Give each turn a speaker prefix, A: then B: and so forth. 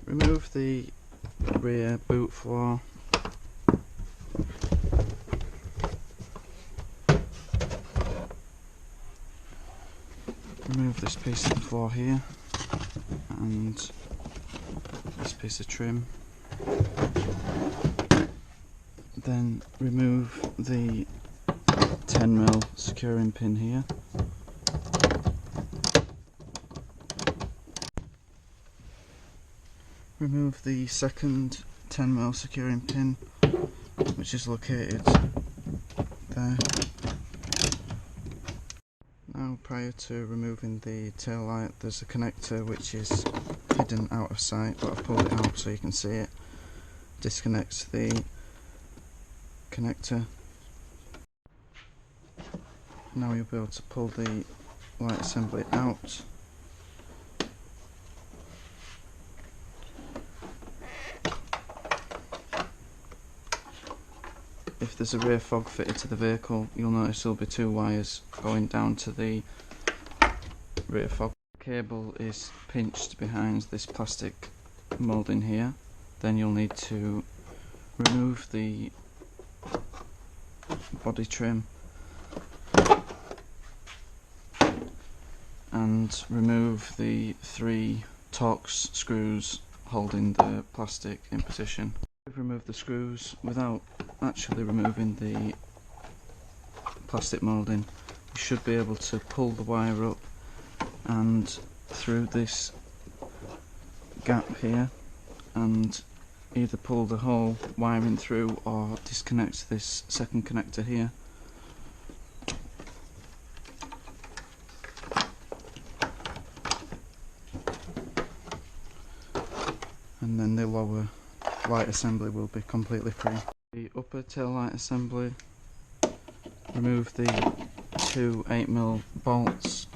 A: Remove the rear boot floor. Remove this piece of the floor here and this piece of trim. Then remove the 10mm securing pin here. Remove the second 10mm securing pin, which is located there. Now, prior to removing the tail light, there's a connector which is hidden out of sight, but I've pulled it out so you can see it. Disconnect the connector. Now you'll be able to pull the light assembly out. If there's a rear fog fitted to the vehicle, you'll notice there'll be two wires going down to the rear fog. The cable is pinched behind this plastic moulding here. Then you'll need to remove the body trim and remove the 3 Torx screws holding the plastic in position. Remove the screws without actually removing the plastic moulding. You should be able to pull the wire up and through this gap here and either pull the whole wiring through or disconnect this second connector here. And then the lower light assembly will be completely free. The upper tail light assembly, remove the 2 8mm bolts